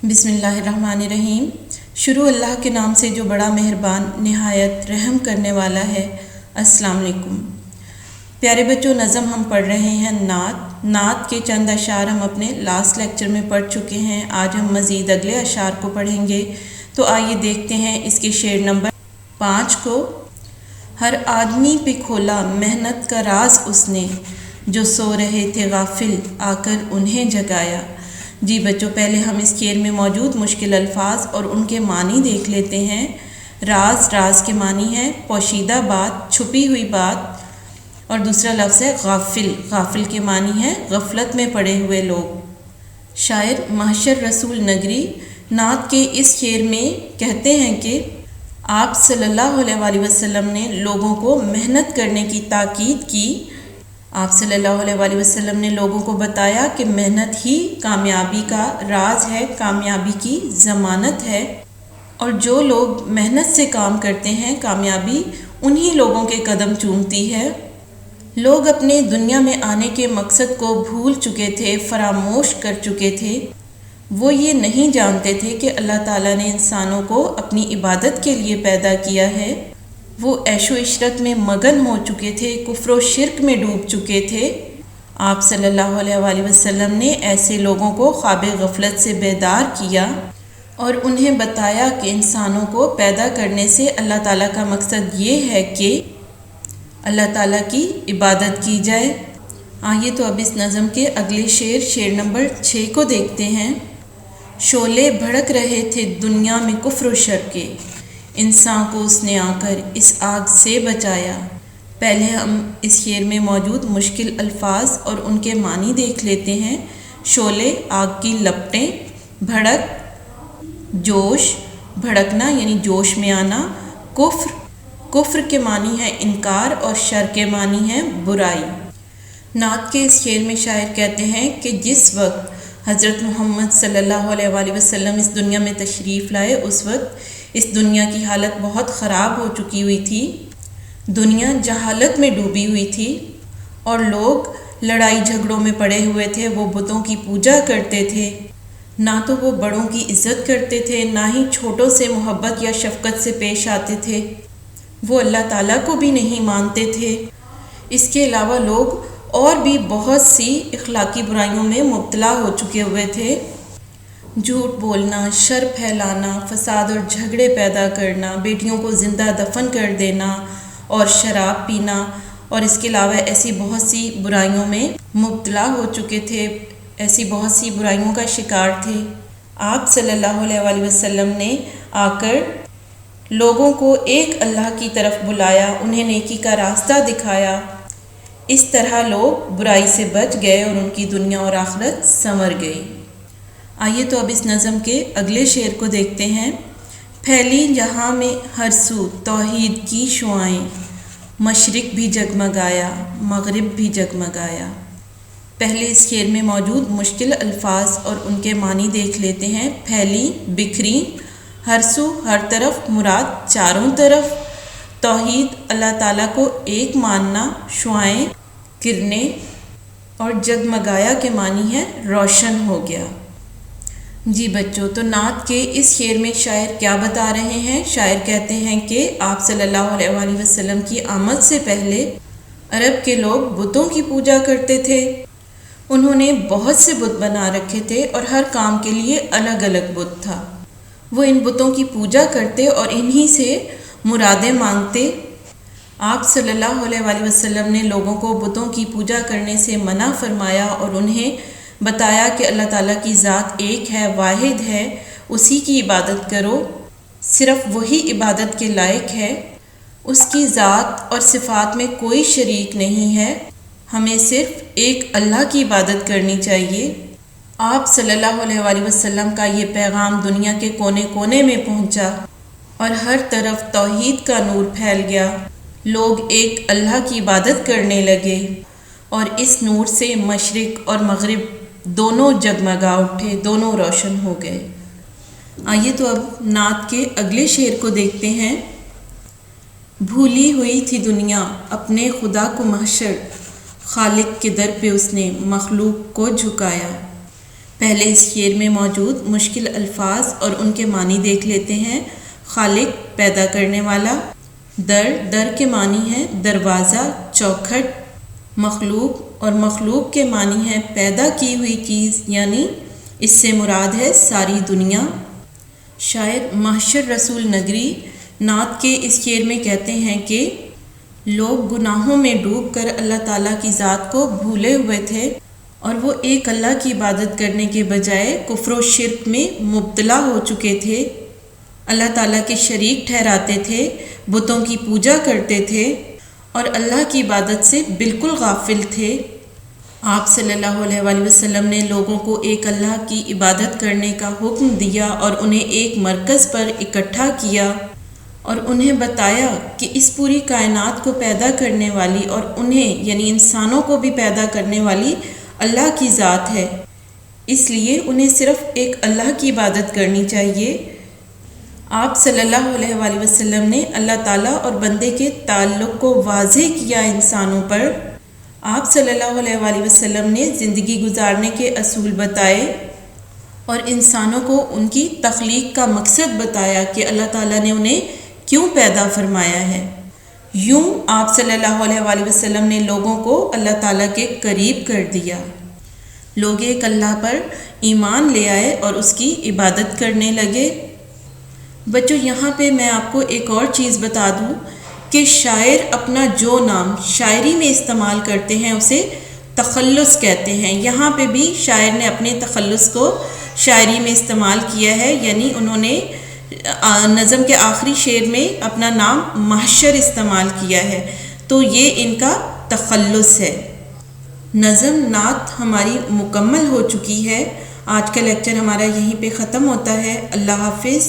بسم اللہ الرحمن الرحیم۔ شروع اللہ کے نام سے جو بڑا مہربان نہایت رحم کرنے والا ہے۔ السلام علیکم پیارے بچوں، نظم ہم پڑھ رہے ہیں نعت کے چند اشعار ہم اپنے لاسٹ لیکچر میں پڑھ چکے ہیں۔ آج ہم مزید اگلے اشعار کو پڑھیں گے، تو آئیے دیکھتے ہیں اس کے شعر نمبر 5 کو۔ ہر آدمی پہ کھولا محنت کا راز اس نے، جو سو رہے تھے غافل آ کر انہیں جگایا۔ جی بچوں، پہلے ہم اس شعر میں موجود مشکل الفاظ اور ان کے معنی دیکھ لیتے ہیں۔ راز کے معنی ہے پوشیدہ بات، چھپی ہوئی بات، اور دوسرا لفظ ہے غافل کے معنی ہے غفلت میں پڑے ہوئے لوگ۔ شاعر محشر رسول نگری نعت کے اس شعر میں کہتے ہیں کہ آپ صلی اللہ علیہ وسلم نے لوگوں کو محنت کرنے کی تاکید کی۔ آپ صلی اللہ علیہ وسلم نے لوگوں کو بتایا کہ محنت ہی کامیابی کا راز ہے، کامیابی کی ضمانت ہے، اور جو لوگ محنت سے کام کرتے ہیں کامیابی انہی لوگوں کے قدم چومتی ہے۔ لوگ اپنے دنیا میں آنے کے مقصد کو بھول چکے تھے، فراموش کر چکے تھے۔ وہ یہ نہیں جانتے تھے کہ اللہ تعالیٰ نے انسانوں کو اپنی عبادت کے لیے پیدا کیا ہے۔ وہ عیش و عشرت میں مگن ہو چکے تھے، کفر و شرک میں ڈوب چکے تھے۔ آپ صلی اللہ علیہ وسلم نے ایسے لوگوں کو خواب غفلت سے بیدار کیا اور انہیں بتایا کہ انسانوں کو پیدا کرنے سے اللہ تعالیٰ کا مقصد یہ ہے کہ اللہ تعالیٰ کی عبادت کی جائے۔ آئیے تو اب اس نظم کے اگلے شعر نمبر 6 کو دیکھتے ہیں۔ شعلے بھڑک رہے تھے دنیا میں کفر و شر کے، انسان کو اس نے آ کر اس آگ سے بچایا۔ پہلے ہم اس شعر میں موجود مشکل الفاظ اور ان کے معنی دیکھ لیتے ہیں۔ شعلے آگ کی لپٹیں، بھڑک جوش، بھڑکنا یعنی جوش میں آنا، کفر کے معنی ہے انکار، اور شر کے معنی ہے برائی۔ نعت کے اس شعر میں شاعر کہتے ہیں کہ جس وقت حضرت محمد صلی اللہ علیہ وسلم اس دنیا میں تشریف لائے، اس وقت اس دنیا کی حالت بہت خراب ہو چکی ہوئی تھی۔ دنیا جہالت میں ڈوبی ہوئی تھی اور لوگ لڑائی جھگڑوں میں پڑے ہوئے تھے۔ وہ بتوں کی پوجا کرتے تھے، نہ تو وہ بڑوں کی عزت کرتے تھے، نہ ہی چھوٹوں سے محبت یا شفقت سے پیش آتے تھے۔ وہ اللہ تعالیٰ کو بھی نہیں مانتے تھے۔ اس کے علاوہ لوگ اور بھی بہت سی اخلاقی برائیوں میں مبتلا ہو چکے ہوئے تھے۔ جھوٹ بولنا، شر پھیلانا، فساد اور جھگڑے پیدا کرنا، بیٹیوں کو زندہ دفن کر دینا اور شراب پینا، اور اس کے علاوہ ایسی بہت سی برائیوں میں مبتلا ہو چکے تھے، ایسی بہت سی برائیوں کا شکار تھے۔ آپ صلی اللہ علیہ وسلم نے آ کر لوگوں کو ایک اللہ کی طرف بلایا، انہیں نیکی کا راستہ دکھایا۔ اس طرح لوگ برائی سے بچ گئے اور ان کی دنیا اور آخرت سنور گئی۔ آئیے تو اب اس نظم کے اگلے شعر کو دیکھتے ہیں۔ پھیلی جہاں میں ہر سو توحید کی شعائیں، مشرق بھی جگمگایا مغرب بھی جگمگایا۔ پہلے اس شعر میں موجود مشکل الفاظ اور ان کے معنی دیکھ لیتے ہیں۔ پھیلی، بکھری، ہر سو ہر طرف، مراد چاروں طرف، توحید اللہ تعالیٰ کو ایک ماننا، شعائیں کرنے، اور جگمگایا کے معنی ہے روشن ہو گیا۔ جی بچوں، تو نعت کے اس شعر میں شاعر کیا بتا رہے ہیں؟ شاعر کہتے ہیں کہ آپ صلی اللہ علیہ وسلم کی آمد سے پہلے عرب کے لوگ بتوں کی پوجا کرتے تھے۔ انہوں نے بہت سے بت بنا رکھے تھے اور ہر کام کے لیے الگ الگ بت تھا۔ وہ ان بتوں کی پوجا کرتے اور انہی سے مرادیں مانگتے۔ آپ صلی اللہ علیہ وسلم نے لوگوں کو بتوں کی پوجا کرنے سے منع فرمایا اور انہیں بتایا کہ اللہ تعالیٰ کی ذات ایک ہے، واحد ہے، اسی کی عبادت کرو، صرف وہی عبادت کے لائق ہے، اس کی ذات اور صفات میں کوئی شریک نہیں ہے، ہمیں صرف ایک اللہ کی عبادت کرنی چاہیے۔ آپ صلی اللہ علیہ وسلم کا یہ پیغام دنیا کے کونے کونے میں پہنچا اور ہر طرف توحید کا نور پھیل گیا۔ لوگ ایک اللہ کی عبادت کرنے لگے اور اس نور سے مشرق اور مغرب دونوں جگمگا اٹھے، دونوں روشن ہو گئے۔ آئیے تو اب نعت کے اگلے شعر کو دیکھتے ہیں۔ بھولی ہوئی تھی دنیا اپنے خدا کو محشر، خالق کے در پہ اس نے مخلوق کو جھکایا۔ پہلے اس شعر میں موجود مشکل الفاظ اور ان کے معنی دیکھ لیتے ہیں۔ خالق پیدا کرنے والا، در کے معنی ہے دروازہ، چوکھٹ، مخلوق اور مخلوق کے معنی ہے پیدا کی ہوئی چیز، یعنی اس سے مراد ہے ساری دنیا۔ شاعر محشر رسول نگری نعت کے اس شعر میں کہتے ہیں کہ لوگ گناہوں میں ڈوب کر اللہ تعالیٰ کی ذات کو بھولے ہوئے تھے اور وہ ایک اللہ کی عبادت کرنے کے بجائے کفر و شرک میں مبتلا ہو چکے تھے۔ اللہ تعالیٰ کے شریک ٹھہراتے تھے، بتوں کی پوجا کرتے تھے اور اللہ کی عبادت سے بالکل غافل تھے۔ آپ صلی اللہ علیہ وآلہ وسلم نے لوگوں کو ایک اللہ کی عبادت کرنے کا حکم دیا اور انہیں ایک مرکز پر اکٹھا کیا اور انہیں بتایا کہ اس پوری کائنات کو پیدا کرنے والی اور انہیں یعنی انسانوں کو بھی پیدا کرنے والی اللہ کی ذات ہے، اس لیے انہیں صرف ایک اللہ کی عبادت کرنی چاہیے۔ آپ صلی اللہ علیہ وآلہ وسلم نے اللہ تعالیٰ اور بندے کے تعلق کو واضح کیا انسانوں پر۔ آپ صلی اللہ علیہ وآلہ وسلم نے زندگی گزارنے کے اصول بتائے اور انسانوں کو ان کی تخلیق کا مقصد بتایا کہ اللہ تعالیٰ نے انہیں کیوں پیدا فرمایا ہے۔ یوں آپ صلی اللہ علیہ وآلہ وسلم نے لوگوں کو اللہ تعالیٰ کے قریب کر دیا۔ لوگ ایک اللہ پر ایمان لے آئے اور اس کی عبادت کرنے لگے۔ بچوں یہاں پہ میں آپ کو ایک اور چیز بتا دوں کہ شاعر اپنا جو نام شاعری میں استعمال کرتے ہیں اسے تخلص کہتے ہیں۔ یہاں پہ بھی شاعر نے اپنے تخلص کو شاعری میں استعمال کیا ہے، یعنی انہوں نے نظم کے آخری شعر میں اپنا نام محشر استعمال کیا ہے، تو یہ ان کا تخلص ہے۔ نظم نعت ہماری مکمل ہو چکی ہے۔ آج کا لیکچر ہمارا یہیں پہ ختم ہوتا ہے۔ اللہ حافظ۔